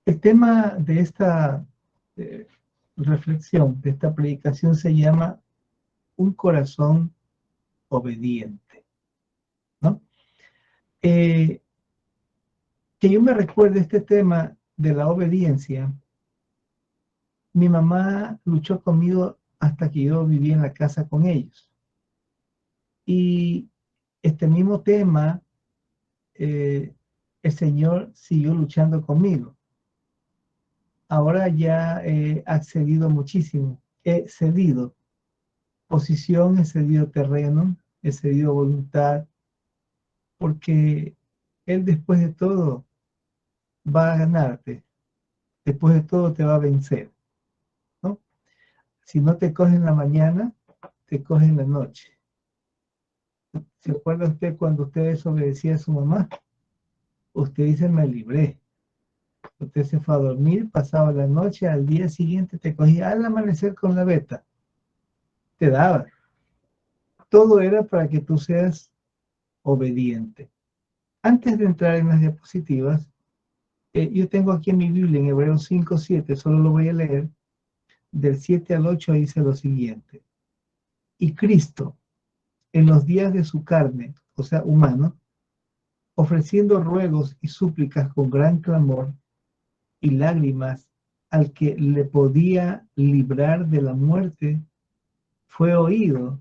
El tema de esta reflexión, de esta predicación, se llama un corazón obediente, ¿no? Que yo me recuerde este tema de la obediencia. Mi mamá luchó conmigo hasta que yo viví en la casa con ellos. Y este mismo tema, el Señor siguió luchando conmigo. Ahora ya he accedido muchísimo, he cedido posición, he cedido terreno, he cedido voluntad, porque Él después de todo va a ganarte, después de todo te va a vencer, ¿no? Si no te coge en la mañana, te coge en la noche. ¿Se acuerda usted cuando usted desobedecía a su mamá? Usted dice, me libré. Usted se fue a dormir, pasaba la noche, al día siguiente te cogía al amanecer con la beta. Te daba. Todo era para que tú seas obediente. Antes de entrar en las diapositivas, yo tengo aquí en mi Biblia, en Hebreos 5:7, solo lo voy a leer. Del 7 al 8 dice lo siguiente. Y Cristo, en los días de su carne, o sea, humano, ofreciendo ruegos y súplicas con gran clamor y lágrimas al que le podía librar de la muerte, fue oído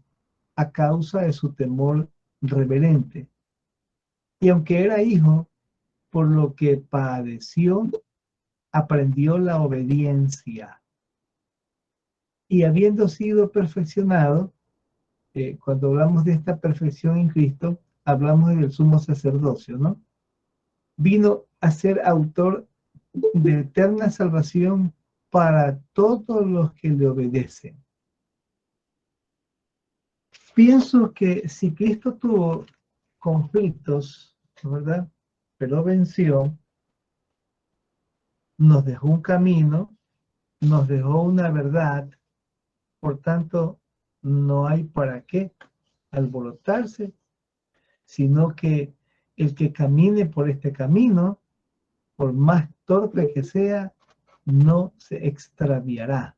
a causa de su temor reverente. Y aunque era hijo, por lo que padeció, aprendió la obediencia. Y habiendo sido perfeccionado, cuando hablamos de esta perfección en Cristo, hablamos del sumo sacerdocio, ¿no? Vino a ser autor de eterna salvación para todos los que le obedecen. Pienso que si Cristo tuvo conflictos, ¿verdad? Pero venció, nos dejó un camino, nos dejó una verdad, por tanto, no hay para qué alborotarse, sino que el que camine por este camino, por más torpe que sea, no se extraviará.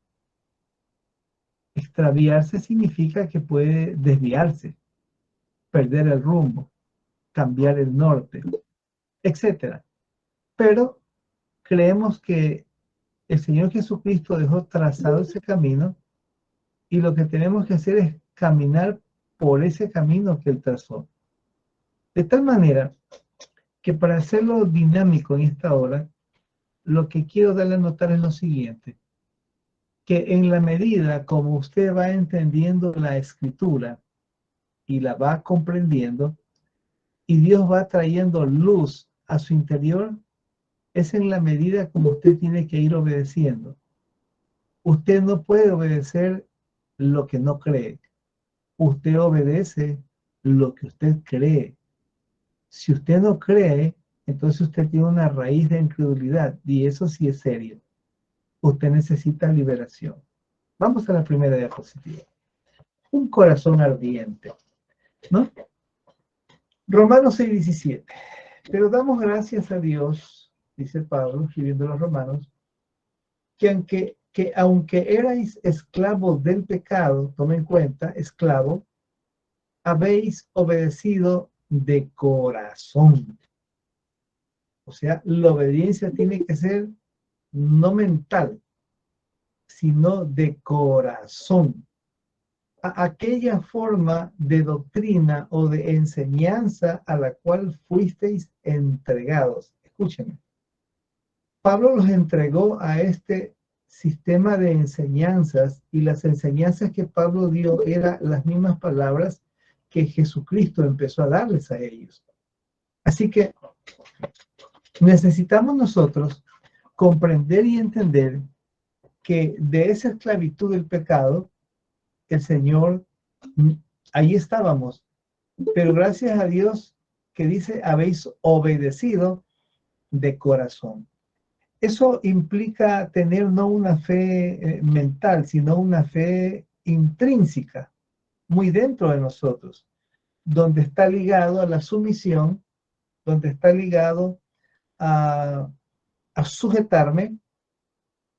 Extraviarse significa que puede desviarse, perder el rumbo, cambiar el norte, etc. Pero creemos que el Señor Jesucristo dejó trazado ese camino y lo que tenemos que hacer es caminar por ese camino que Él trazó. De tal manera que para hacerlo dinámico en esta hora, lo que quiero darle a notar es lo siguiente, que en la medida como usted va entendiendo la escritura y la va comprendiendo, y Dios va trayendo luz a su interior, es en la medida como usted tiene que ir obedeciendo. Usted no puede obedecer lo que no cree. Usted obedece lo que usted cree. Si usted no cree, entonces usted tiene una raíz de incredulidad y eso sí es serio. Usted necesita liberación. Vamos a la primera diapositiva. Un corazón ardiente, ¿no? Romanos 6:17. Pero damos gracias a Dios, dice Pablo, escribiendo a los romanos, que aunque erais esclavos del pecado, tomen en cuenta, esclavo, habéis obedecido de corazón. O sea, la obediencia tiene que ser no mental, sino de corazón. A aquella forma de doctrina o de enseñanza a la cual fuisteis entregados. Escúchenme. Pablo los entregó a este sistema de enseñanzas y las enseñanzas que Pablo dio eran las mismas palabras que Jesucristo empezó a darles a ellos. Así que necesitamos nosotros comprender y entender que de esa esclavitud del pecado, el Señor, ahí estábamos, pero gracias a Dios que dice, habéis obedecido de corazón. Eso implica tener no una fe mental, sino una fe intrínseca, muy dentro de nosotros, donde está ligado a la sumisión, donde está ligado a a sujetarme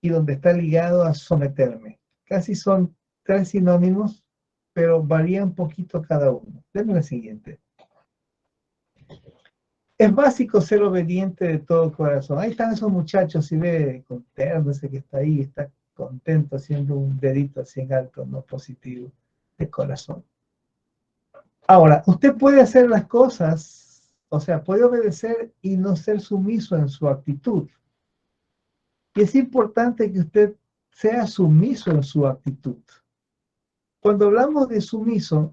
y donde está ligado a someterme. Casi son tres sinónimos, pero varía un poquito cada uno. Denme la siguiente. Es básico ser obediente de todo corazón. Ahí están esos muchachos, si ve con terno, ese que está ahí, está contento haciendo un dedito así en alto, no positivo, de corazón. Ahora, usted puede hacer las cosas, o sea, puede obedecer y no ser sumiso en su actitud. Y es importante que usted sea sumiso en su actitud. Cuando hablamos de sumiso,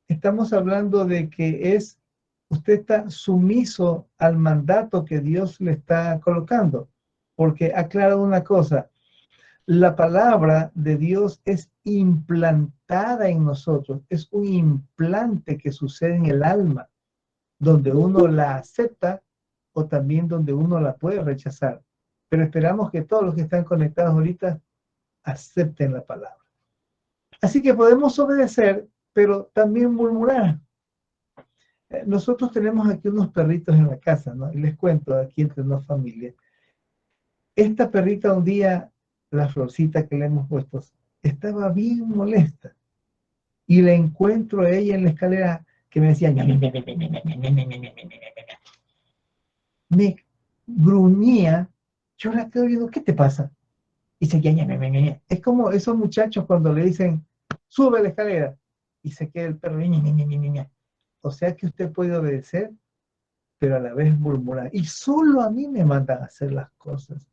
estamos hablando de que usted está sumiso al mandato que Dios le está colocando. Porque aclaro una cosa, la palabra de Dios es implantada en nosotros, es un implante que sucede en el alma, donde uno la acepta o también donde uno la puede rechazar. Pero esperamos que todos los que están conectados ahorita acepten la palabra. Así que podemos obedecer, pero también murmurar. Nosotros tenemos aquí unos perritos en la casa, ¿no? Y les cuento aquí entre dos familias. Esta perrita un día, la florcita que le hemos puesto, estaba bien molesta. Y le encuentro a ella en la escalera que me decía, me gruñía. Yo la quedo viendo, ¿qué te pasa? Y seguía, es como esos muchachos cuando le dicen, sube la escalera. Y se queda el perro, o sea que usted puede obedecer, pero a la vez murmurar. Y solo a mí me mandan a hacer las cosas.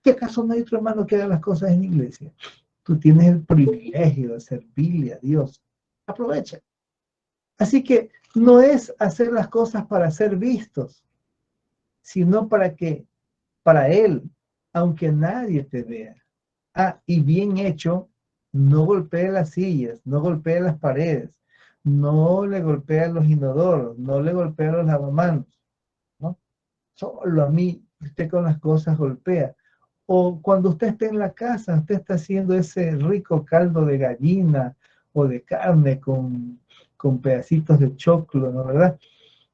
¿Qué acaso no hay otro hermano que haga las cosas en la iglesia? Tú tienes el privilegio de servirle a Dios. Aprovecha. Así que no es hacer las cosas para ser vistos, sino para Él, aunque nadie te vea. Ah, y bien hecho, no golpee las sillas, no golpee las paredes, no le golpea los inodoros, no le golpea los lavamanos, ¿no? Solo a mí, usted con las cosas golpea. O cuando usted esté en la casa, usted está haciendo ese rico caldo de gallina o de carne con pedacitos de choclo, ¿no verdad?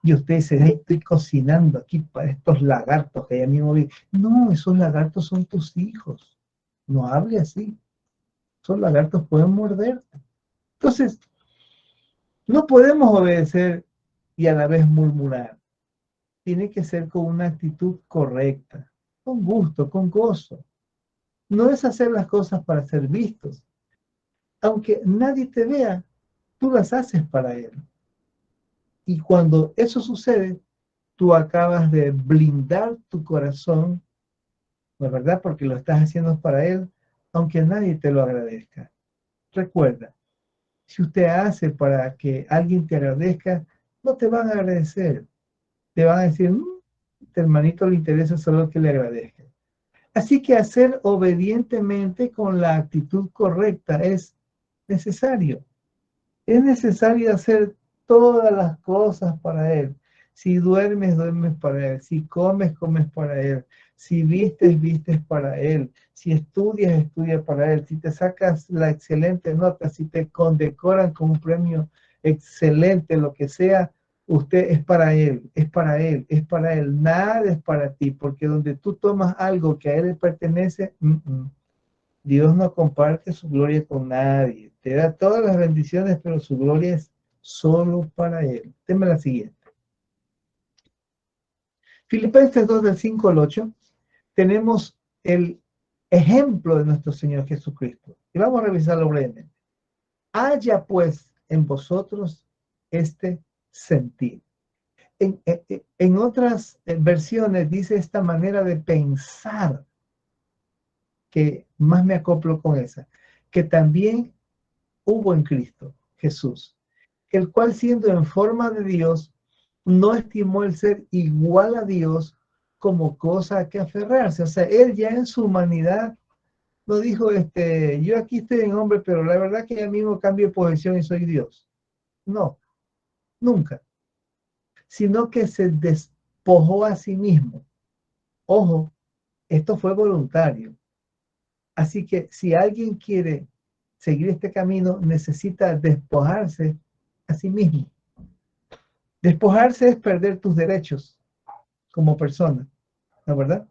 Y usted dice, "Ay, estoy cocinando aquí para estos lagartos que ya mismo vi". No, esos lagartos son tus hijos. No hable así. Esos lagartos pueden morderte. Entonces, no podemos obedecer y a la vez murmurar. Tiene que ser con una actitud correcta, con gusto, con gozo. No es hacer las cosas para ser vistos. Aunque nadie te vea, tú las haces para Él. Y cuando eso sucede, tú acabas de blindar tu corazón, ¿no es verdad? Porque lo estás haciendo para Él, aunque nadie te lo agradezca. Recuerda, si usted hace para que alguien te agradezca, no te van a agradecer. Te van a decir, este hermanito le interesa solo que le agradezca. Así que hacer obedientemente con la actitud correcta es necesario. Es necesario hacer todas las cosas para Él. Si duermes, duermes para Él. Si comes, comes para Él. Si vistes, vistes para Él. Si estudias, estudias para Él. Si te sacas la excelente nota, si te condecoran con un premio excelente, lo que sea, usted es para Él, es para Él, es para Él. Nada es para ti, porque donde tú tomas algo que a Él le pertenece, Dios no comparte su gloria con nadie. Te da todas las bendiciones, pero su gloria es solo para Él. Deme la siguiente. Filipenses 2 del 5 al 8. Tenemos el ejemplo de nuestro Señor Jesucristo. Y vamos a revisarlo brevemente. Haya pues en vosotros este sentir. En otras versiones dice esta manera de pensar, que más me acoplo con esa, que también hubo en Cristo Jesús, el cual siendo en forma de Dios, no estimó el ser igual a Dios como cosa a que aferrarse. O sea, él ya en su humanidad no dijo, yo aquí estoy en hombre, pero la verdad que ya mismo cambio de posición y soy Dios. No, nunca. Sino que se despojó a sí mismo. Ojo, esto fue voluntario. Así que si alguien quiere seguir este camino, necesita despojarse a sí mismo. Despojarse es perder tus derechos como persona, ¿no es verdad?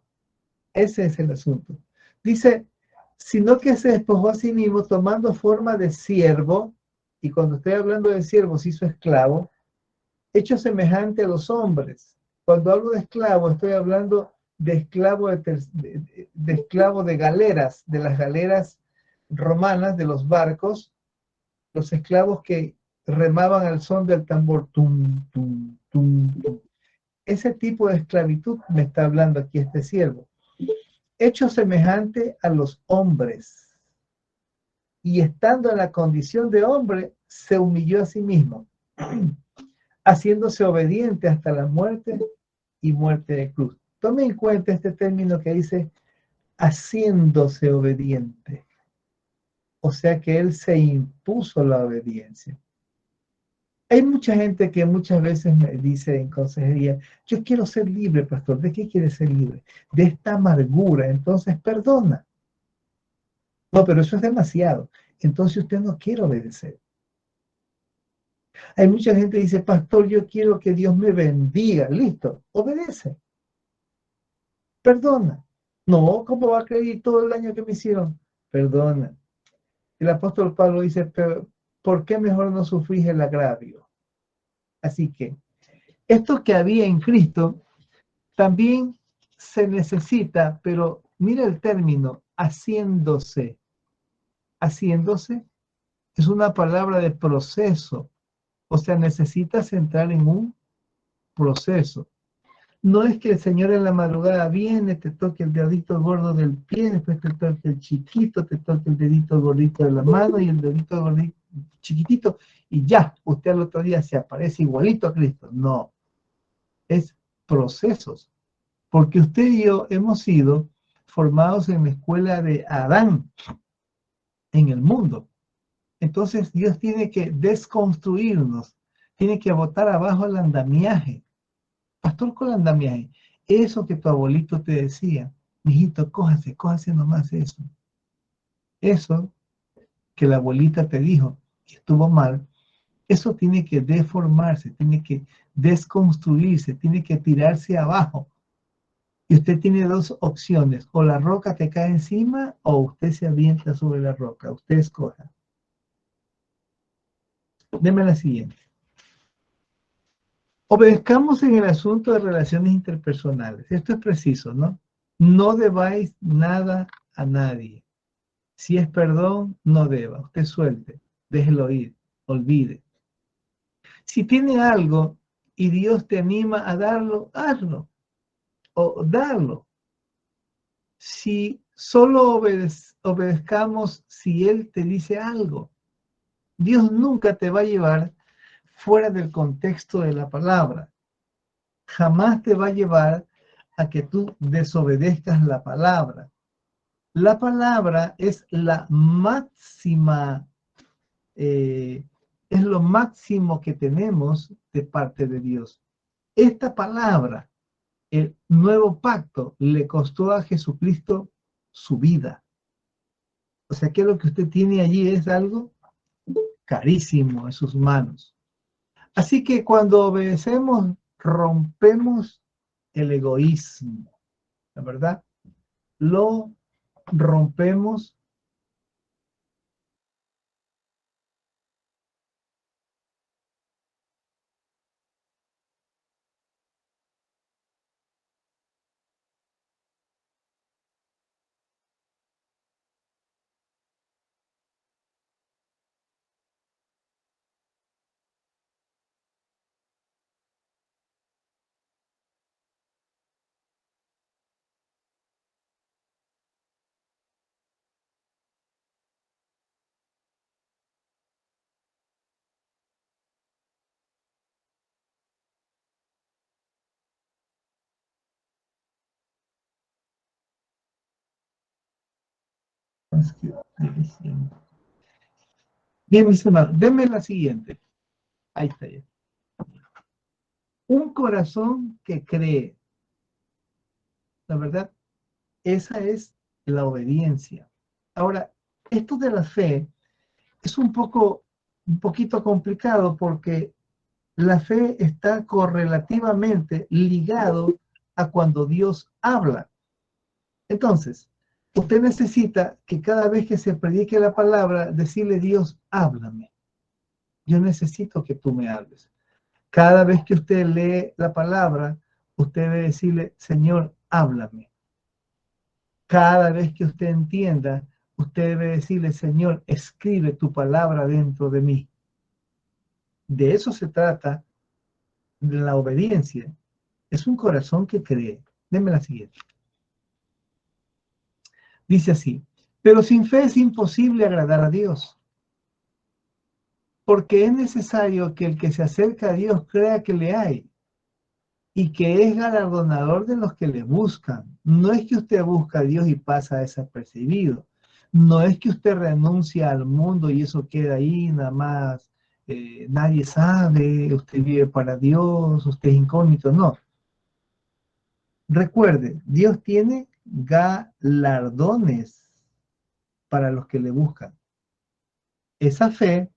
Ese es el asunto. Dice, sino que se despojó a sí mismo tomando forma de siervo, y cuando estoy hablando de siervo se hizo esclavo, hecho semejante a los hombres. Cuando hablo de esclavo, estoy hablando de esclavo de esclavo de galeras, de las galeras romanas, de los barcos, los esclavos que remaban al son del tambor. Tum, tum, tum, tum. Ese tipo de esclavitud me está hablando aquí este siervo. Hecho semejante a los hombres. Y estando en la condición de hombre, se humilló a sí mismo, haciéndose obediente hasta la muerte y muerte de cruz. Tome en cuenta este término que dice haciéndose obediente. O sea que él se impuso la obediencia. Hay mucha gente que muchas veces me dice en consejería, yo quiero ser libre, pastor. ¿De qué quiere ser libre? De esta amargura. Entonces perdona. No, pero eso es demasiado. Entonces usted no quiere obedecer. Hay mucha gente que dice, pastor, yo quiero que Dios me bendiga. Listo, obedece. Perdona. No, ¿cómo va a creer todo el daño que me hicieron? Perdona. El apóstol Pablo dice, pero ¿por qué mejor no sufrís el agravio? Así que esto que había en Cristo también se necesita, pero mira el término, haciéndose. Haciéndose es una palabra de proceso. O sea, necesitas entrar en un proceso. No es que el Señor en la madrugada viene, te toque el dedito gordo del pie, después te toque el chiquito, te toque el dedito gordito de la mano y el dedito gordito chiquitito, y ya, usted al otro día se aparece igualito a Cristo. No, es procesos, porque usted y yo hemos sido formados en la escuela de Adán, en el mundo. Entonces Dios tiene que desconstruirnos, tiene que botar abajo el andamiaje. Pastor, con el andamiaje, eso que tu abuelito te decía, mijito, cójase nomás eso. Eso que la abuelita te dijo que estuvo mal, eso tiene que deformarse, tiene que desconstruirse, tiene que tirarse abajo. Y usted tiene dos opciones, o la roca te cae encima o usted se avienta sobre la roca, usted escoja. Deme la siguiente. Obedezcamos en el asunto de relaciones interpersonales. Esto es preciso, ¿no? No debáis nada a nadie. Si es perdón, no deba. Usted suelte, déjelo ir, olvide. Si tiene algo y Dios te anima a darlo, hazlo o darlo. Si solo obedezcamos si Él te dice algo, Dios nunca te va a llevar fuera del contexto de la palabra. Jamás te va a llevar a que tú desobedezcas la palabra. La palabra es la máxima, es lo máximo que tenemos de parte de Dios. Esta palabra, el nuevo pacto, le costó a Jesucristo su vida. O sea que lo que usted tiene allí es algo carísimo en sus manos. Así que cuando obedecemos, rompemos el egoísmo, ¿la verdad? Lo rompemos. Bien, mis hermanos, denme la siguiente. Ahí está ya. Un corazón que cree, la verdad, esa es la obediencia. Ahora, esto de la fe es un poquito complicado porque la fe está correlativamente ligado a cuando Dios habla. Entonces, usted necesita que cada vez que se predique la palabra, decirle: Dios, háblame. Yo necesito que tú me hables. Cada vez que usted lee la palabra, usted debe decirle: Señor, háblame. Cada vez que usted entienda, usted debe decirle: Señor, escribe tu palabra dentro de mí. De eso se trata la obediencia. Es un corazón que cree. Deme la siguiente. Dice así: pero sin fe es imposible agradar a Dios, porque es necesario que el que se acerca a Dios crea que le hay y que es galardonador de los que le buscan. No es que usted busca a Dios y pasa desapercibido. No es que usted renuncia al mundo y eso queda ahí nada más. Nadie sabe, usted vive para Dios, usted es incógnito. No. Recuerde, Dios tiene galardones para los que le buscan. Esa fe,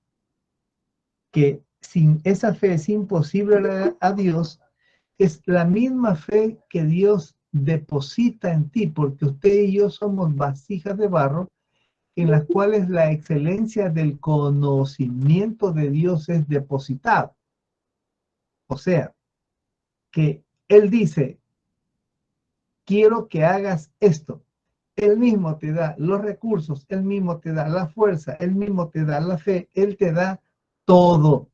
que sin esa fe es imposible a Dios, es la misma fe que Dios deposita en ti, porque usted y yo somos vasijas de barro en las cuales la excelencia del conocimiento de Dios es depositada. O sea, que Él dice: quiero que hagas esto. Él mismo te da los recursos, Él mismo te da la fuerza, Él mismo te da la fe, Él te da todo,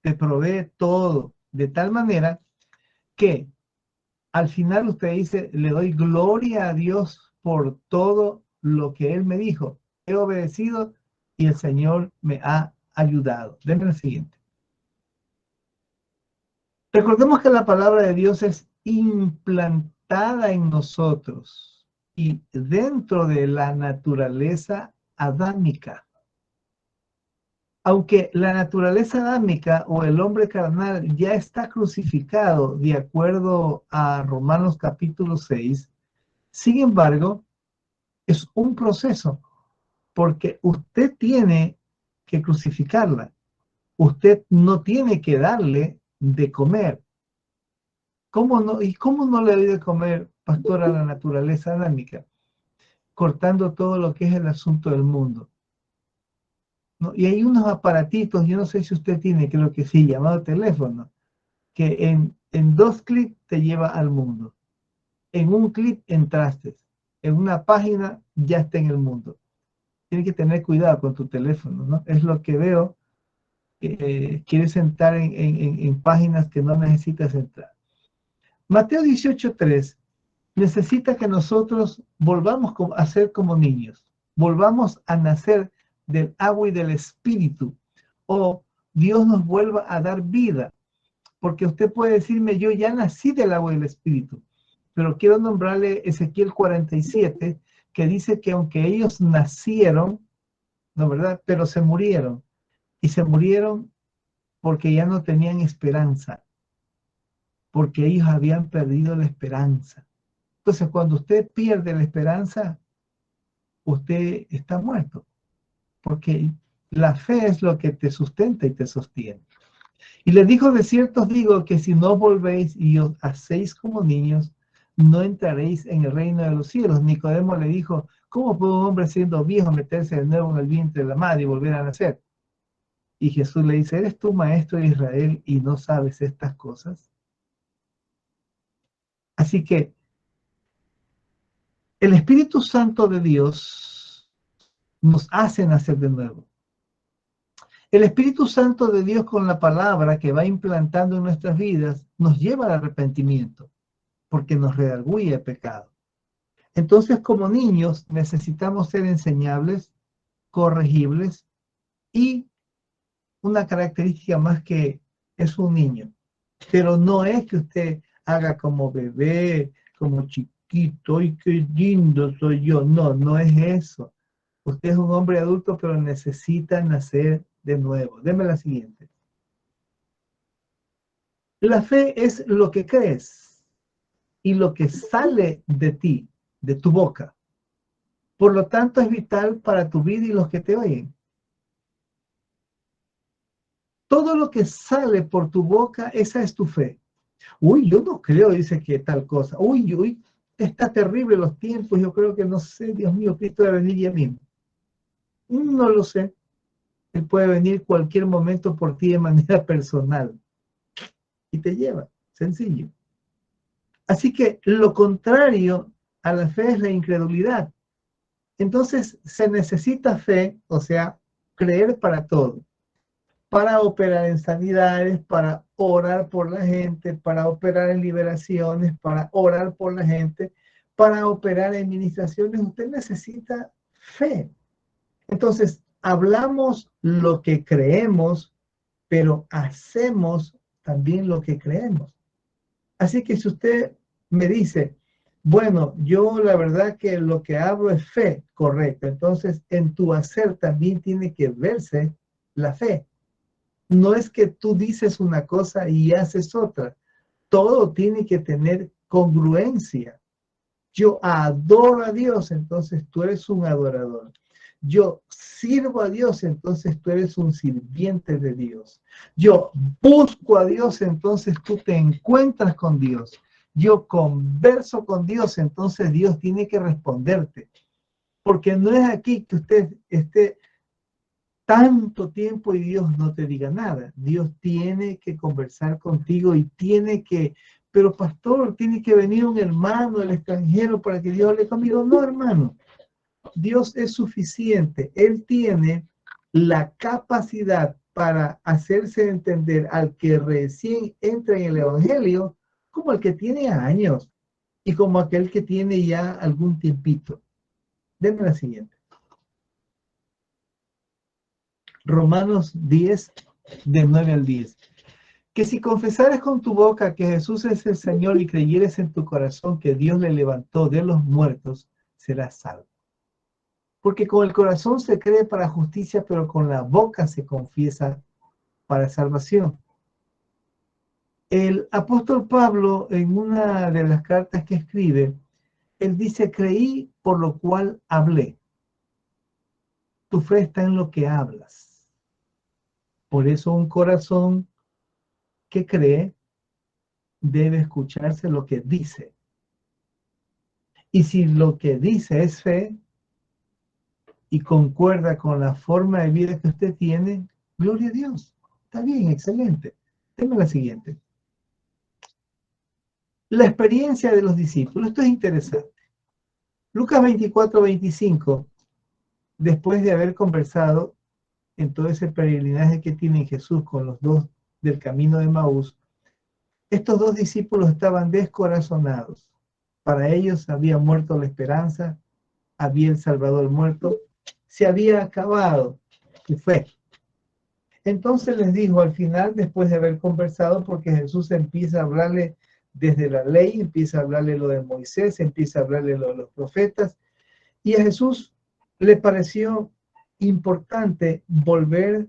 te provee todo, de tal manera que al final usted dice: le doy gloria a Dios por todo lo que Él me dijo. He obedecido y el Señor me ha ayudado. Denme el siguiente. Recordemos que la palabra de Dios es implantada en nosotros y dentro de la naturaleza adámica. Aunque la naturaleza adámica o el hombre carnal ya está crucificado de acuerdo a Romanos capítulo 6, sin embargo, es un proceso, porque usted tiene que crucificarla. Usted no tiene que darle de comer. ¿Cómo no? ¿Y cómo no le doy de comer, pastor, a la naturaleza adámica? Cortando todo lo que es el asunto del mundo, ¿no? Y hay unos aparatitos, yo no sé si usted tiene, creo que sí, llamado teléfono, que en 2 clics te lleva al mundo. En un clic entraste. En una página ya está en el mundo. Tienes que tener cuidado con tu teléfono, ¿no? Es lo que veo. Quieres entrar en páginas que no necesitas entrar. Mateo 18:3 necesita que nosotros volvamos a ser como niños, volvamos a nacer del agua y del espíritu, o Dios nos vuelva a dar vida, porque usted puede decirme: yo ya nací del agua y del espíritu, pero quiero nombrarle Ezequiel 47, que dice que aunque ellos nacieron, ¿no verdad?, pero se murieron, y se murieron porque ya no tenían esperanza, porque ellos habían perdido la esperanza. Entonces, cuando usted pierde la esperanza, usted está muerto, porque la fe es lo que te sustenta y te sostiene. Y les dijo: de cierto os digo que si no volvéis y os hacéis como niños, no entraréis en el reino de los cielos. Nicodemo le dijo: ¿cómo puede un hombre siendo viejo meterse de nuevo en el vientre de la madre y volver a nacer? Y Jesús le dice: ¿eres tú maestro de Israel y no sabes estas cosas? Así que el Espíritu Santo de Dios nos hace nacer de nuevo. El Espíritu Santo de Dios, con la palabra que va implantando en nuestras vidas, nos lleva al arrepentimiento, porque nos redarguye el pecado. Entonces, como niños, necesitamos ser enseñables, corregibles, y una característica más, que es un niño. Pero no es que usted haga como bebé, como chiquito: ¡ay, qué lindo soy yo! No, no es eso. Usted es un hombre adulto, pero necesita nacer de nuevo. Deme la siguiente. La fe es lo que crees y lo que sale de ti, de tu boca. Por lo tanto, es vital para tu vida y los que te oyen. Todo lo que sale por tu boca, esa es tu fe. Uy, yo no creo, dice, que tal cosa. Uy, está terrible los tiempos, yo creo que no sé, Dios mío, Cristo va a venir ya mismo. No lo sé. Él puede venir cualquier momento por ti de manera personal y te lleva, sencillo. Así que lo contrario a la fe es la incredulidad. Entonces se necesita fe, o sea, creer para todo, para operar en sanidades, para orar por la gente, para operar en liberaciones, para orar por la gente, para operar en administraciones. Usted necesita fe. Entonces, hablamos lo que creemos, pero hacemos también lo que creemos. Así que si usted me dice, bueno, yo la verdad que lo que hablo es fe, correcto. Entonces, en tu hacer también tiene que verse la fe. No es que tú dices una cosa y haces otra. Todo tiene que tener congruencia. Yo adoro a Dios, entonces tú eres un adorador. Yo sirvo a Dios, entonces tú eres un sirviente de Dios. Yo busco a Dios, entonces tú te encuentras con Dios. Yo converso con Dios, entonces Dios tiene que responderte. Porque no es aquí que usted esté tanto tiempo y Dios no te diga nada. Dios tiene que conversar contigo y tiene que, pero pastor, tiene que venir un hermano del extranjero para que Dios hable conmigo. No, hermano, Dios es suficiente. Él tiene la capacidad para hacerse entender al que recién entra en el Evangelio como el que tiene años y como aquel que tiene ya algún tiempito. Denme la siguiente. Romanos 10, de 9 al 10. Que si confesares con tu boca que Jesús es el Señor y creyeres en tu corazón que Dios le levantó de los muertos, serás salvo. Porque con el corazón se cree para justicia, pero con la boca se confiesa para salvación. El apóstol Pablo, en una de las cartas que escribe, él dice, creí por lo cual hablé. Tu fe está en lo que hablas. Por eso un corazón que cree debe escucharse lo que dice. Y si lo que dice es fe y concuerda con la forma de vida que usted tiene, gloria a Dios. Está bien, excelente. Tengo la siguiente. La experiencia de los discípulos. Esto es interesante. Lucas 24-25, después de haber conversado en todo ese peregrinaje que tiene Jesús con los dos del camino de Maús, estos dos discípulos estaban descorazonados. Para ellos había muerto la esperanza, había el Salvador muerto, se había acabado su fe. Entonces les dijo al final, después de haber conversado, porque Jesús empieza a hablarle desde la ley, empieza a hablarle lo de Moisés, empieza a hablarle lo de los profetas, y a Jesús le pareció importante volver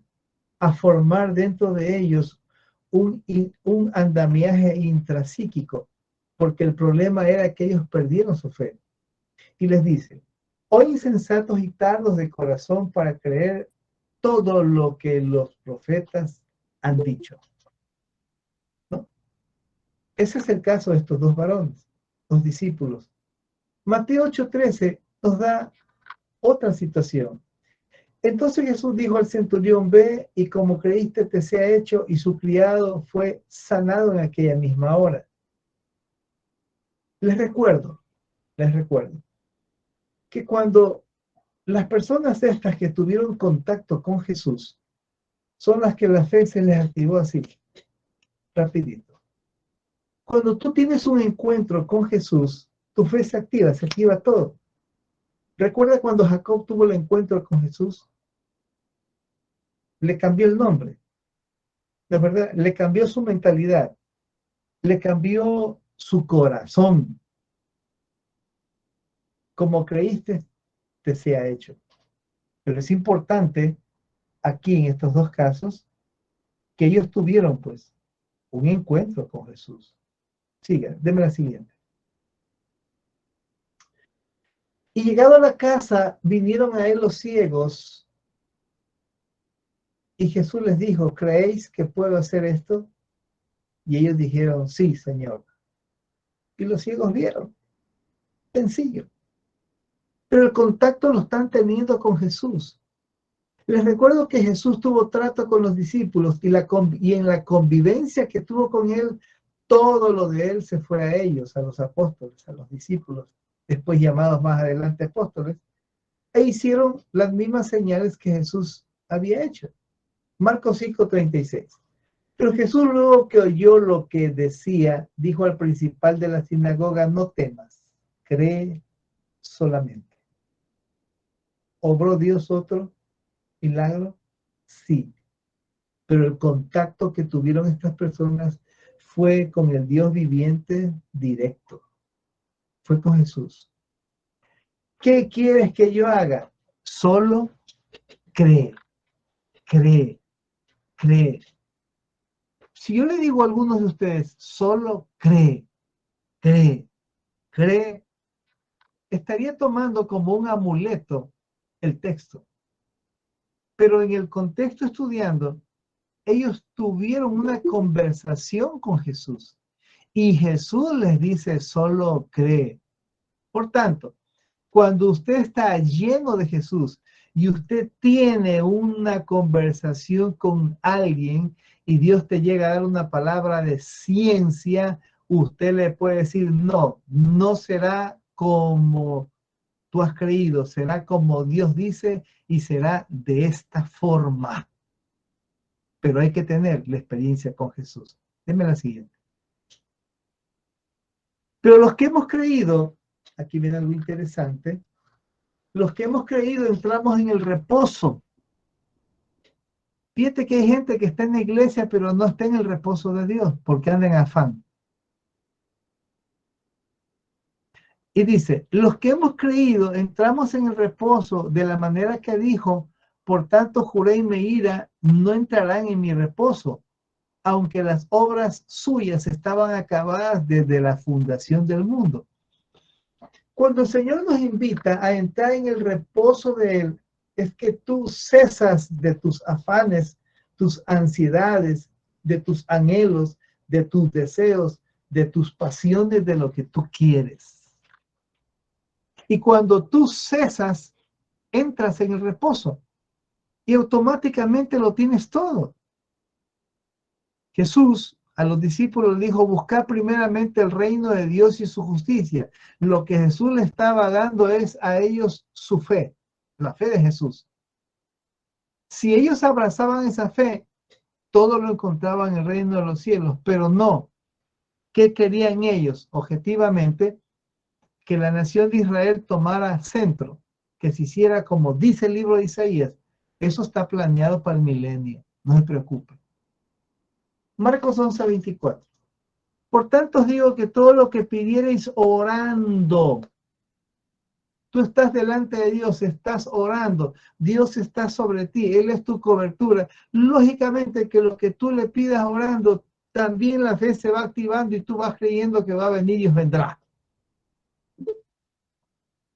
a formar dentro de ellos un andamiaje intrapsíquico, porque el problema era que ellos perdieron su fe. Y les dice, oh insensatos y tardos de corazón para creer todo lo que los profetas han dicho. ¿No? Ese es el caso de estos dos varones, los discípulos. Mateo 8:13 nos da otra situación. Entonces Jesús dijo al centurión, ve y como creíste te sea hecho, y su criado fue sanado en aquella misma hora. Les recuerdo que cuando las personas estas que tuvieron contacto con Jesús son las que la fe se les activó así, rapidito. Cuando tú tienes un encuentro con Jesús, tu fe se activa todo. ¿Recuerda cuando Jacob tuvo el encuentro con Jesús? Le cambió el nombre, la verdad, le cambió su mentalidad, le cambió su corazón. Como creíste, te sea hecho. Pero es importante aquí en estos dos casos que ellos tuvieron pues un encuentro con Jesús. Siga, deme la siguiente. Y llegado a la casa, vinieron a él los ciegos, y Jesús les dijo, ¿creéis que puedo hacer esto? Y ellos dijeron, sí, Señor. Y los ciegos vieron. Sencillo. Pero el contacto lo están teniendo con Jesús. Les recuerdo que Jesús tuvo trato con los discípulos y en la convivencia que tuvo con él, todo lo de él se fue a ellos, a los apóstoles, a los discípulos, después llamados más adelante apóstoles, e hicieron las mismas señales que Jesús había hecho. Marcos 5:36. Pero Jesús, luego que oyó lo que decía, dijo al principal de la sinagoga: no temas, cree solamente. ¿Obró Dios otro milagro? Sí. Pero el contacto que tuvieron estas personas fue con el Dios viviente directo. Fue con Jesús. ¿Qué quieres que yo haga? Solo cree, cree, cree. Si yo le digo a algunos de ustedes, solo cree, cree, cree, estaría tomando como un amuleto el texto. Pero en el contexto estudiando, ellos tuvieron una conversación con Jesús. Y Jesús les dice, solo cree. Por tanto, cuando usted está lleno de Jesús y usted tiene una conversación con alguien y Dios te llega a dar una palabra de ciencia, usted le puede decir, no, no será como tú has creído, será como Dios dice y será de esta forma. Pero hay que tener la experiencia con Jesús. Deme la siguiente. Pero los que hemos creído, aquí viene algo interesante, los que hemos creído entramos en el reposo. Fíjate que hay gente que está en la iglesia, pero no está en el reposo de Dios, porque anda en afán. Y dice, los que hemos creído entramos en el reposo de la manera que dijo, por tanto juré y me ira, no entrarán en mi reposo, aunque las obras suyas estaban acabadas desde la fundación del mundo. Cuando el Señor nos invita a entrar en el reposo de Él, es que tú cesas de tus afanes, tus ansiedades, de tus anhelos, de tus deseos, de tus pasiones, de lo que tú quieres. Y cuando tú cesas, entras en el reposo y automáticamente lo tienes todo. Jesús a los discípulos dijo, buscar primeramente el reino de Dios y su justicia. Lo que Jesús le estaba dando es a ellos su fe, la fe de Jesús. Si ellos abrazaban esa fe, todo lo encontraban en el reino de los cielos, pero no. ¿Qué querían ellos? Objetivamente, que la nación de Israel tomara centro, que se hiciera como dice el libro de Isaías. Eso está planeado para el milenio, no se preocupen. Marcos 11:24. Por tanto os digo que todo lo que pidiereis orando, tú estás delante de Dios, estás orando, Dios está sobre ti, Él es tu cobertura. Lógicamente que lo que tú le pidas orando, también la fe se va activando y tú vas creyendo que va a venir y os vendrá.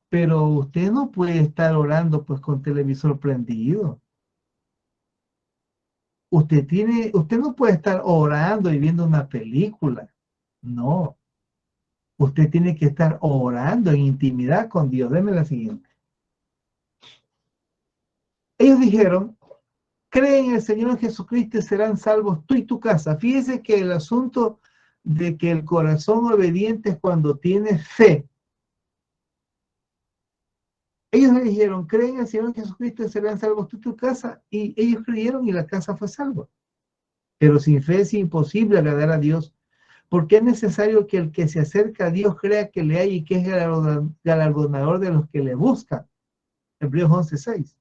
Pero usted no puede estar orando pues con televisor prendido. Usted no puede estar orando y viendo una película. No. Usted tiene que estar orando en intimidad con Dios. Deme la siguiente. Ellos dijeron, cree en el Señor Jesucristo y serán salvos tú y tu casa. Fíjese que el asunto de que el corazón obediente es cuando tiene fe. Ellos le dijeron, cree en el Señor Jesucristo y serán salvos tú y tu casa. Y ellos creyeron y la casa fue salva. Pero sin fe es imposible agradar a Dios, porque es necesario que el que se acerca a Dios crea que le hay y que es galardonador de los que le buscan. Hebreos 11:6.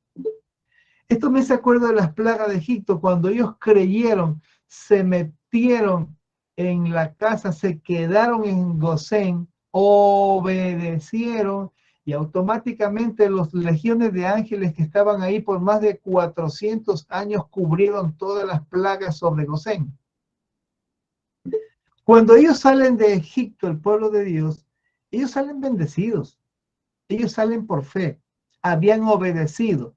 Esto me hace acuerdo de las plagas de Egipto, cuando ellos creyeron, se metieron en la casa, se quedaron en Gosén, obedecieron y automáticamente las legiones de ángeles que estaban ahí por más de 400 años cubrieron todas las plagas sobre Gosén. Cuando ellos salen de Egipto, el pueblo de Dios, ellos salen bendecidos, ellos salen por fe, habían obedecido,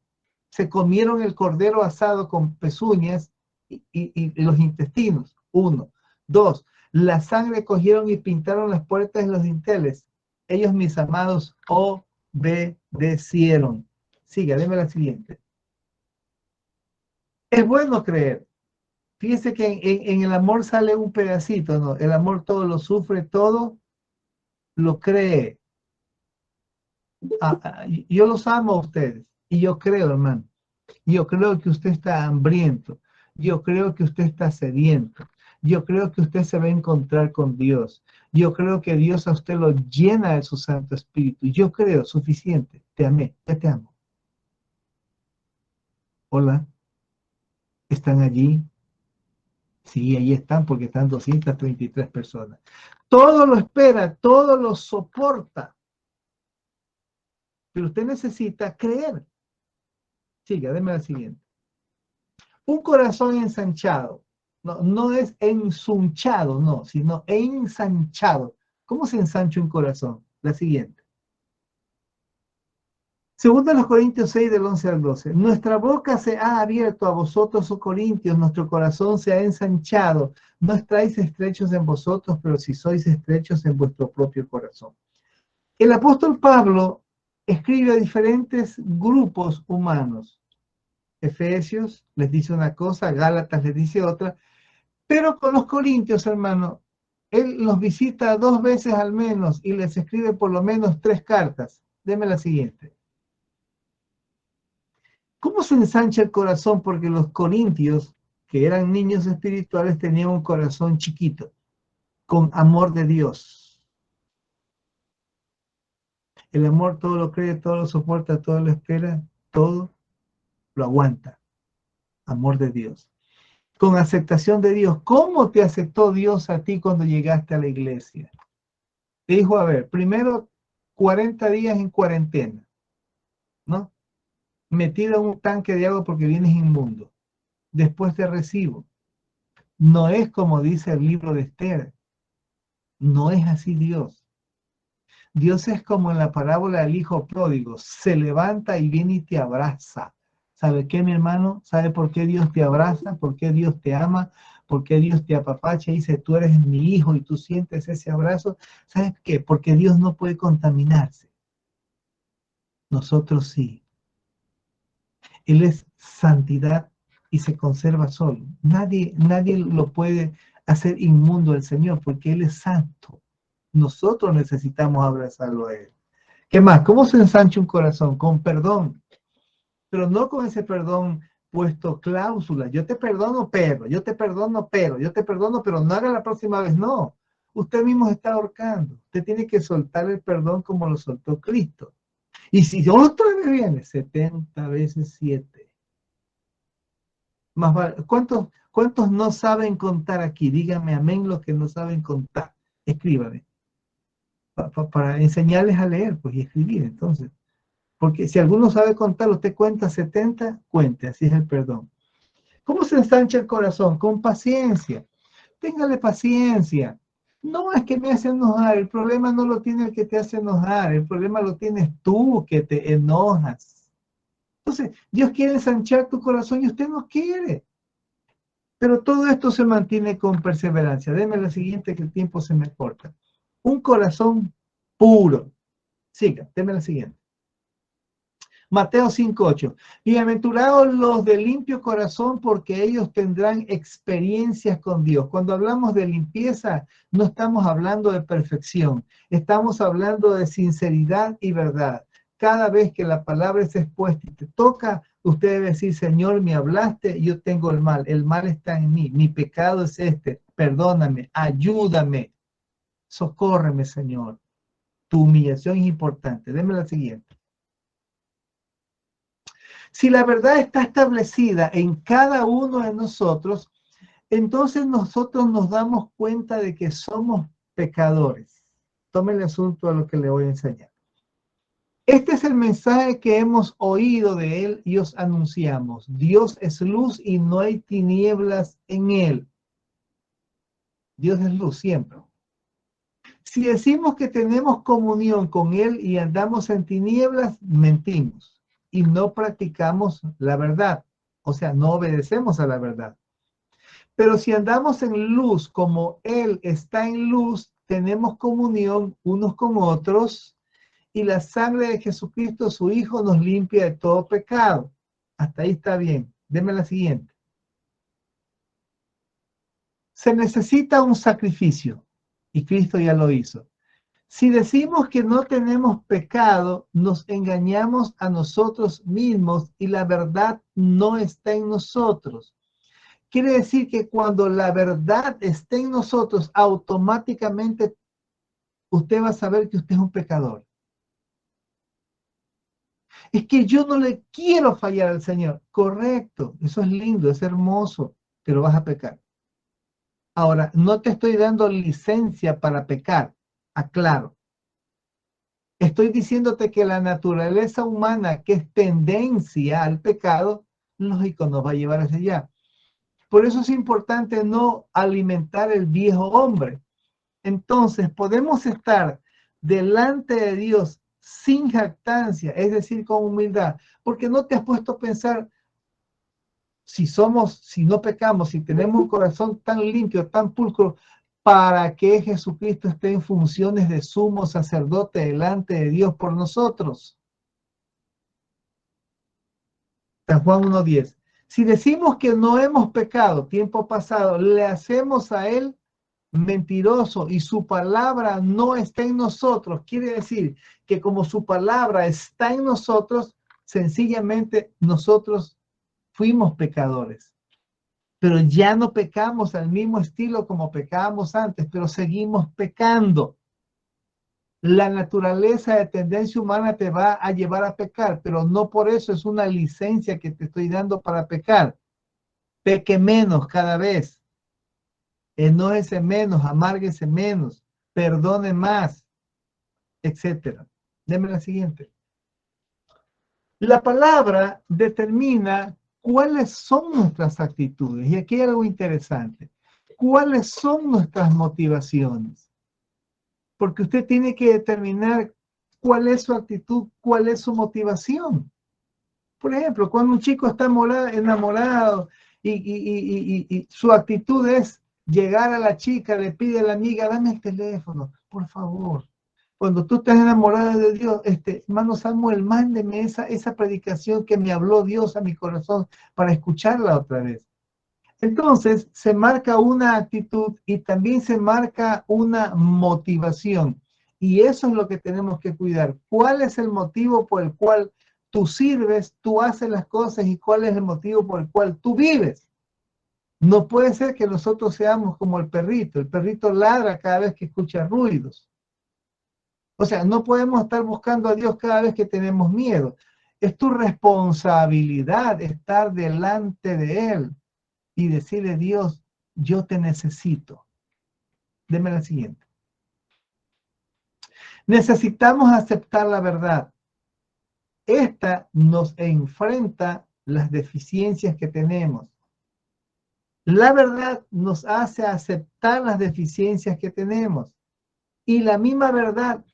se comieron el cordero asado con pezuñas y los intestinos, 1. 2, la sangre cogieron y pintaron las puertas y los dinteles. Ellos, mis amados, obedecieron. Siga, deme la siguiente. Es bueno creer. Fíjese que en el amor sale un pedacito, ¿no? El amor todo lo sufre, todo lo cree. Yo los amo a ustedes. Y yo creo, hermano. Yo creo que usted está hambriento. Yo creo que usted está sediento. Yo creo que usted se va a encontrar con Dios. Yo creo que Dios a usted lo llena de su Santo Espíritu. Yo creo, suficiente. Te amé, ya te amo. Hola, ¿están allí? Sí, ahí están porque están 233 personas. Todo lo espera, todo lo soporta. Pero usted necesita creer. Siga, déme la siguiente. Un corazón ensanchado. No, no es ensunchado, no, sino ensanchado. ¿Cómo se ensancha un corazón? La siguiente. Segundo los Corintios 6, del 11 al 12. Nuestra boca se ha abierto a vosotros, oh Corintios, nuestro corazón se ha ensanchado. No estáis estrechos en vosotros, pero si sois estrechos en vuestro propio corazón. El apóstol Pablo escribe a diferentes grupos humanos. Efesios les dice una cosa, Gálatas les dice otra, pero con los corintios, hermano, él los visita 2 veces al menos y les escribe por lo menos 3 cartas. Deme la siguiente. ¿Cómo se ensancha el corazón? Porque los corintios, que eran niños espirituales, tenían un corazón chiquito, con amor de Dios. El amor todo lo cree, todo lo soporta, todo lo espera, todo lo aguanta. Amor de Dios. Con aceptación de Dios. ¿Cómo te aceptó Dios a ti cuando llegaste a la iglesia? Te dijo, a ver, primero 40 días en cuarentena, ¿no? Metida en un tanque de agua porque vienes inmundo. Después te recibo. No es como dice el libro de Esther. No es así Dios. Dios es como en la parábola del hijo pródigo. Se levanta y viene y te abraza. ¿Sabe qué, mi hermano? ¿Sabe por qué Dios te abraza? ¿Por qué Dios te ama? ¿Por qué Dios te apapacha y dice, tú eres mi hijo y tú sientes ese abrazo? ¿Sabes qué? Porque Dios no puede contaminarse. Nosotros sí. Él es santidad y se conserva solo. Nadie lo puede hacer inmundo al Señor porque Él es santo. Nosotros necesitamos abrazarlo a Él. ¿Qué más? ¿Cómo se ensancha un corazón? Con perdón. Pero no con ese perdón puesto cláusulas. Yo te perdono, pero, yo te perdono, pero, yo te perdono, pero no haga la próxima vez. No. Usted mismo está ahorcando. Usted tiene que soltar el perdón como lo soltó Cristo. Y si otra vez viene, 70 veces 7. Más vale. ¿Cuántos no saben contar aquí? Díganme amén los que no saben contar. Escríbame. Para enseñarles a leer, pues, y escribir, entonces. Porque si alguno sabe contar, usted cuenta 70, cuente, así es el perdón. ¿Cómo se ensancha el corazón? Con paciencia. Téngale paciencia. No es que me hace enojar, el problema no lo tiene el que te hace enojar, el problema lo tienes tú que te enojas. Entonces, Dios quiere ensanchar tu corazón y usted no quiere. Pero todo esto se mantiene con perseverancia. Deme la siguiente que el tiempo se me corta. Un corazón puro. Siga, deme la siguiente. Mateo 5:8. Bienaventurados los de limpio corazón porque ellos tendrán experiencias con Dios. Cuando hablamos de limpieza, no estamos hablando de perfección. Estamos hablando de sinceridad y verdad. Cada vez que la palabra es expuesta y te toca, usted debe decir, Señor, me hablaste, yo tengo el mal está en mí, mi pecado es este, perdóname, ayúdame, socórreme, Señor. Tu humillación es importante. Deme la siguiente. Si la verdad está establecida en cada uno de nosotros, entonces nosotros nos damos cuenta de que somos pecadores. Tome el asunto a lo que le voy a enseñar. Este es el mensaje que hemos oído de él y os anunciamos. Dios es luz y no hay tinieblas en él. Dios es luz siempre. Si decimos que tenemos comunión con él y andamos en tinieblas, mentimos y no practicamos la verdad. O sea, no obedecemos a la verdad. Pero si andamos en luz como él está en luz, tenemos comunión unos con otros y la sangre de Jesucristo, su Hijo, nos limpia de todo pecado. Hasta ahí está bien. Deme la siguiente. Se necesita un sacrificio y Cristo ya lo hizo. Si decimos que no tenemos pecado, nos engañamos a nosotros mismos y la verdad no está en nosotros. Quiere decir que cuando la verdad está en nosotros, automáticamente usted va a saber que usted es un pecador. Es que yo no le quiero fallar al Señor. Correcto, eso es lindo, es hermoso, pero vas a pecar. Ahora, no te estoy dando licencia para pecar, aclaro. Estoy diciéndote que la naturaleza humana, que es tendencia al pecado, lógico, nos va a llevar hacia allá. Por eso es importante no alimentar el viejo hombre. Entonces, podemos estar delante de Dios sin jactancia, es decir, con humildad, porque no te has puesto a pensar si no pecamos, si tenemos un corazón tan limpio, tan pulcro, ¿para qué Jesucristo esté en funciones de sumo sacerdote delante de Dios por nosotros? San Juan 1:10. Si decimos que no hemos pecado, tiempo pasado, le hacemos a Él mentiroso y su palabra no está en nosotros. Quiere decir que como su palabra está en nosotros, sencillamente nosotros fuimos pecadores. Pero ya no pecamos al mismo estilo como pecábamos antes, pero seguimos pecando. La naturaleza de tendencia humana te va a llevar a pecar, pero no por eso es una licencia que te estoy dando para pecar. Peque menos cada vez. Enójese menos, amárguese menos, perdone más, etcétera. Deme la siguiente. La palabra determina cuáles son nuestras actitudes. Y aquí hay algo interesante. ¿Cuáles son nuestras motivaciones? Porque usted tiene que determinar cuál es su actitud, cuál es su motivación. Por ejemplo, cuando un chico está enamorado y su actitud es llegar a la chica, le pide a la amiga, dame el teléfono, por favor. Cuando tú estás enamorado de Dios, hermano Samuel, mándeme esa predicación que me habló Dios a mi corazón para escucharla otra vez. Entonces, se marca una actitud y también se marca una motivación. Y eso es lo que tenemos que cuidar. ¿Cuál es el motivo por el cual tú sirves, tú haces las cosas y cuál es el motivo por el cual tú vives? No puede ser que nosotros seamos como el perrito. El perrito ladra cada vez que escucha ruidos. O sea, no podemos estar buscando a Dios cada vez que tenemos miedo. Es tu responsabilidad estar delante de Él y decirle, Dios, yo te necesito. Deme la siguiente. Necesitamos aceptar la verdad. Esta nos enfrenta las deficiencias que tenemos. La verdad nos hace aceptar las deficiencias que tenemos. Y la misma verdad,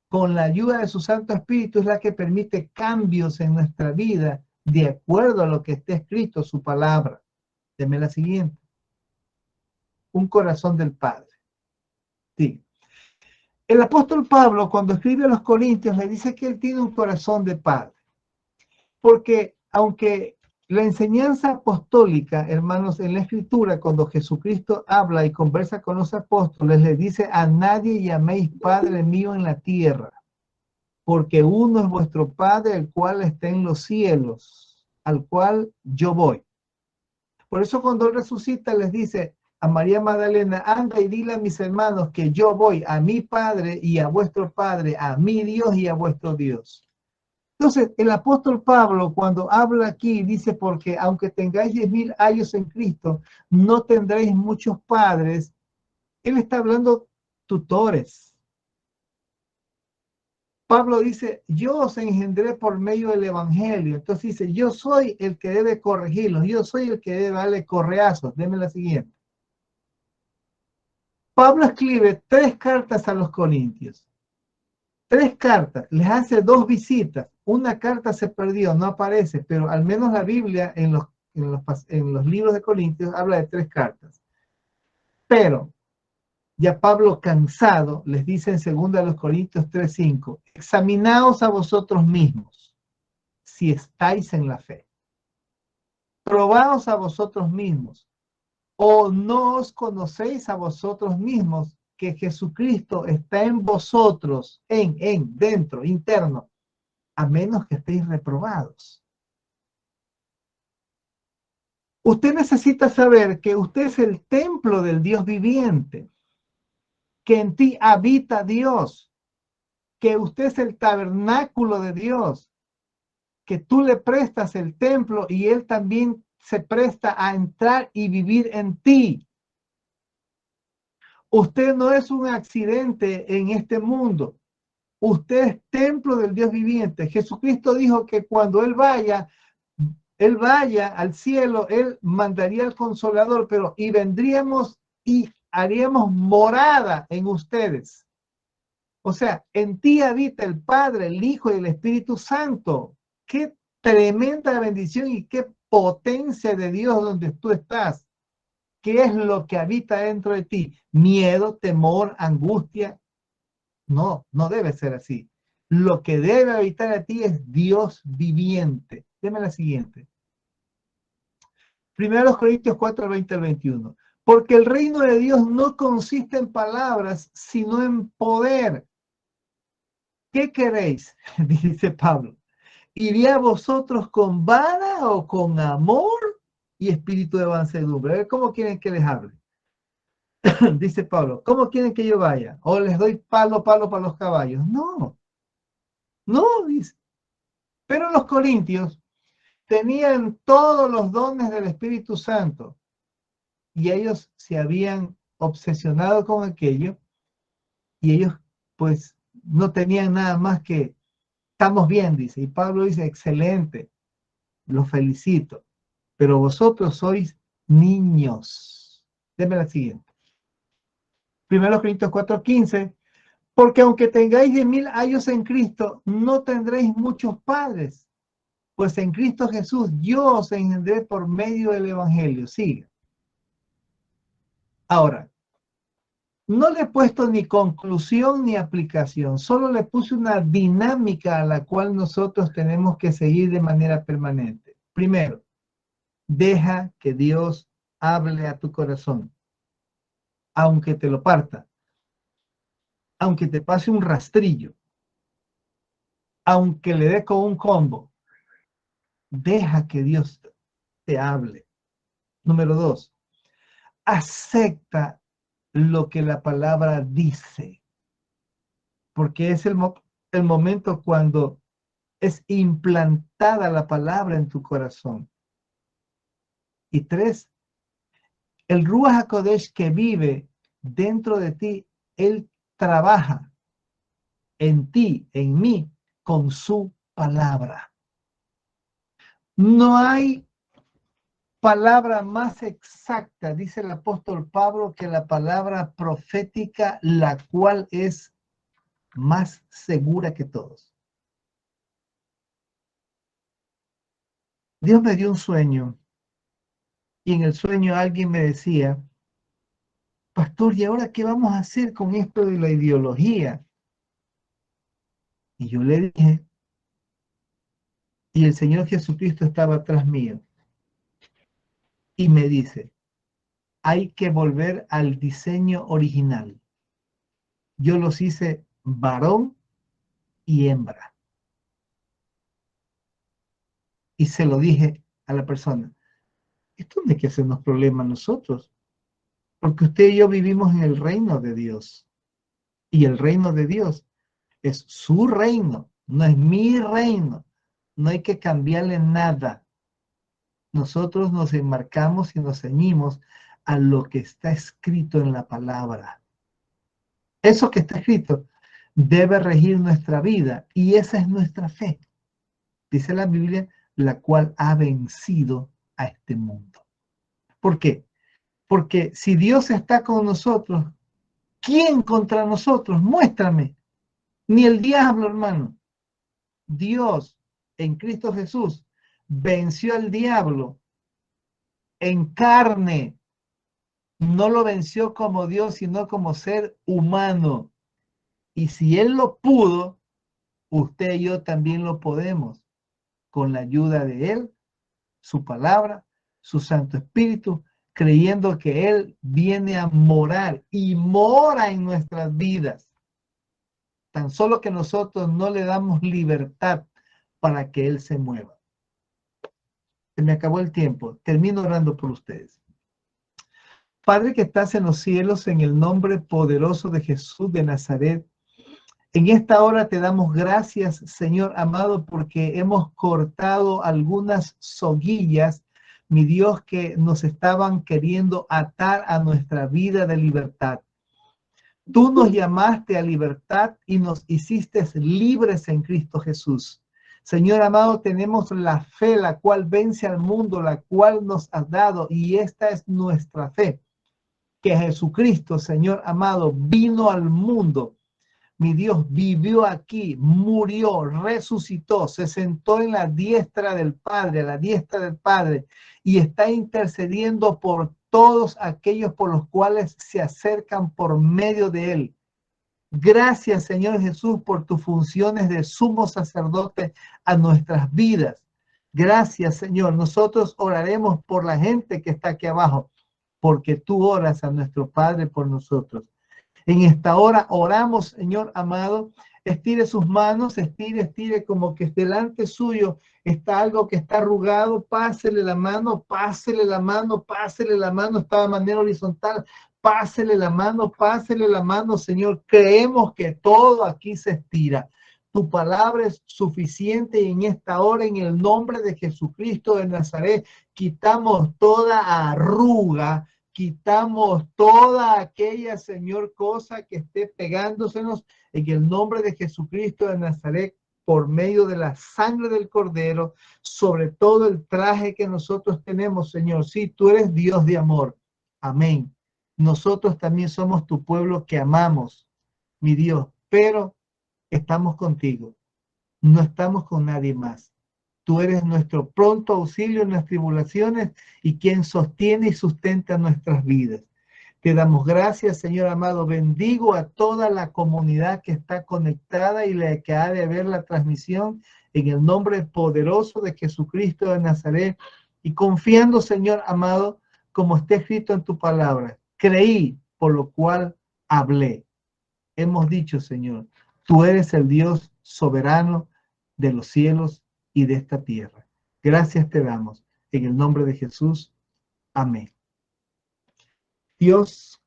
con la ayuda de su Santo Espíritu, es la que permite cambios en nuestra vida de acuerdo a lo que está escrito, su palabra. Deme la siguiente. Un corazón del Padre. Sí. El apóstol Pablo, cuando escribe a los Corintios, le dice que él tiene un corazón de padre. Porque aunque la enseñanza apostólica, hermanos, en la Escritura, cuando Jesucristo habla y conversa con los apóstoles, le dice, a nadie llaméis Padre mío en la tierra, porque uno es vuestro Padre, el cual está en los cielos, al cual yo voy. Por eso cuando él resucita les dice a María Magdalena, anda y dile a mis hermanos que yo voy a mi Padre y a vuestro Padre, a mi Dios y a vuestro Dios. Entonces, el apóstol Pablo, cuando habla aquí, dice, porque aunque tengáis 10,000 años en Cristo, no tendréis muchos padres. Él está hablando tutores. Pablo dice, yo os engendré por medio del evangelio. Entonces dice, yo soy el que debe corregirlos, yo soy el que debe darle correazos. Deme la siguiente. Pablo escribe 3 cartas a los Corintios. 3 cartas, les hace 2 visitas. Una carta se perdió, no aparece, pero al menos la Biblia en los libros de Corintios habla de 3 cartas. Pero Ya Pablo, cansado, les dice en 2 Corintios 3:5, examinaos a vosotros mismos si estáis en la fe. Probaos a vosotros mismos. ¿O no os conocéis a vosotros mismos que Jesucristo está en vosotros, dentro, interno, a menos que estéis reprobados? Usted necesita saber que usted es el templo del Dios viviente, que en ti habita Dios, que usted es el tabernáculo de Dios, que tú le prestas el templo y Él también se presta a entrar y vivir en ti. Usted no es un accidente en este mundo. Usted es templo del Dios viviente. Jesucristo dijo que cuando Él vaya al cielo, Él mandaría al Consolador, pero y vendríamos y haríamos morada en ustedes. O sea, en ti habita el Padre, el Hijo y el Espíritu Santo. Qué tremenda bendición y qué potencia de Dios donde tú estás. ¿Qué es lo que habita dentro de ti? Miedo, temor, angustia. No, no debe ser así. Lo que debe habitar a ti es Dios viviente. Deme la siguiente. 1 Corintios 4, 20 al 21. Porque el reino de Dios no consiste en palabras, sino en poder. ¿Qué queréis? Dice Pablo. ¿Iré a vosotros con vara o con amor y espíritu de mansedumbre? A ver, ¿cómo quieren que les hable? Dice Pablo, ¿cómo quieren que yo vaya? ¿O les doy palo para los caballos? No, no, dice. Pero los corintios tenían todos los dones del Espíritu Santo y ellos se habían obsesionado con aquello y ellos pues no tenían nada más que, estamos bien, dice. Y Pablo dice, excelente, los felicito, pero vosotros sois niños. Deme la siguiente. 1 Corintios 4:15, porque aunque tengáis 10.000 años en Cristo, no tendréis muchos padres, pues en Cristo Jesús yo os engendré por medio del Evangelio. Sigue. Ahora, no le he puesto ni conclusión ni aplicación, solo le puse una dinámica a la cual nosotros tenemos que seguir de manera permanente. Primero, deja que Dios hable a tu corazón, aunque te lo parta, aunque te pase un rastrillo, aunque le dé con un combo, deja que Dios te hable. Número 2, acepta lo que la palabra dice, porque es el momento cuando es implantada la palabra en tu corazón. Y 3, el Ruach HaKodesh que vive dentro de ti, él trabaja en ti, en mí, con su palabra. No hay palabra más exacta, dice el apóstol Pablo, que la palabra profética, la cual es más segura que todos. Dios me dio un sueño y en el sueño alguien me decía, pastor, ¿y ahora qué vamos a hacer con esto de la ideología? Y yo le dije, y el Señor Jesucristo estaba atrás mío, y me dice, hay que volver al diseño original. Yo los hice varón y hembra. Y se lo dije a la persona, esto no hay que hacernos problemas nosotros, porque usted y yo vivimos en el reino de Dios. Y el reino de Dios es su reino, no es mi reino. No hay que cambiarle nada. Nosotros nos enmarcamos y nos ceñimos a lo que está escrito en la palabra. Eso que está escrito debe regir nuestra vida y esa es nuestra fe. Dice la Biblia, la cual ha vencido a este mundo. ¿Por qué? Porque si Dios está con nosotros, ¿quién contra nosotros? Muéstrame. Ni el diablo, hermano. Dios en Cristo Jesús venció al diablo en carne. no lo venció como Dios, sino como ser humano. Y si Él lo pudo, usted y yo también lo podemos, con la ayuda de Él, su palabra, su Santo Espíritu, creyendo que Él viene a morar y mora en nuestras vidas. Tan solo que nosotros no le damos libertad para que Él se mueva. Se me acabó el tiempo. Termino orando por ustedes. Padre que estás en los cielos, en el nombre poderoso de Jesús de Nazaret, en esta hora te damos gracias, Señor amado, porque hemos cortado algunas soguillas, mi Dios, que nos estaban queriendo atar a nuestra vida de libertad. Tú nos llamaste a libertad y nos hiciste libres en Cristo Jesús. Señor amado, tenemos la fe, la cual vence al mundo, la cual nos has dado, y esta es nuestra fe, que Jesucristo, Señor amado, vino al mundo. Mi Dios vivió aquí, murió, resucitó, se sentó en la diestra del Padre, a la diestra del Padre, y está intercediendo por todos aquellos por los cuales se acercan por medio de Él. Gracias, Señor Jesús, por tus funciones de sumo sacerdote a nuestras vidas. Gracias, Señor. Nosotros oraremos por la gente que está aquí abajo, porque tú oras a nuestro Padre por nosotros. En esta hora oramos, Señor amado, estire sus manos, estire como que delante suyo está algo que está arrugado, pásele la mano, pásele la mano, pásele la mano, está de manera horizontal, pásele la mano, Señor. Creemos que todo aquí se estira. Tu palabra es suficiente y en esta hora, en el nombre de Jesucristo de Nazaret, quitamos toda arruga, quitamos toda aquella, Señor, cosa que esté pegándosenos en el nombre de Jesucristo de Nazaret, por medio de la sangre del Cordero, sobre todo el traje que nosotros tenemos, Señor. Sí, tú eres Dios de amor. Amén. Nosotros también somos tu pueblo que amamos, mi Dios, pero estamos contigo. No estamos con nadie más. Tú eres nuestro pronto auxilio en las tribulaciones y quien sostiene y sustenta nuestras vidas. Te damos gracias, Señor amado. Bendigo a toda la comunidad que está conectada y la que ha de ver la transmisión en el nombre poderoso de Jesucristo de Nazaret. Y confiando, Señor amado, como está escrito en tu palabra, creí, por lo cual hablé. Hemos dicho, Señor, tú eres el Dios soberano de los cielos y de esta tierra. Gracias te damos. En el nombre de Jesús. Amén. Dios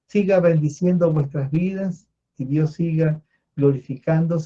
siga bendiciendo vuestras vidas y Dios siga glorificándose